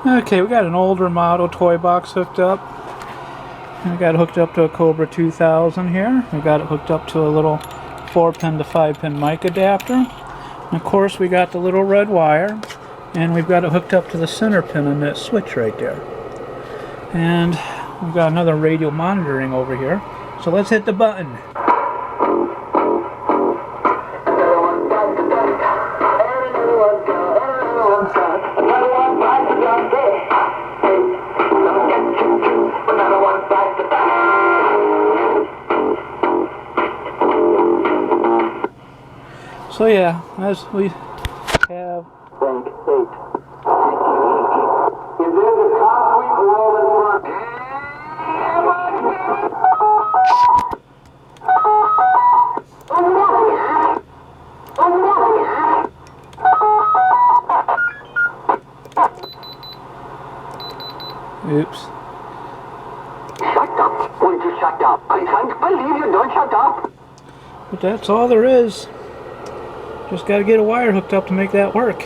Okay, we got an older model Toybox hooked up. And we got it hooked up to a Cobra 2000 here. We got it hooked up to a little 4-pin to 5-pin mic adapter. And of course we got the little red wire. And we've got it hooked up to the center pin on that switch right there. And we've got another radio monitoring over here. So let's hit the button. So yeah, as we have oops. Shut up! Won't you shut up? I can't believe you don't shut up! But that's all there is. Just gotta get a wire hooked up to make that work.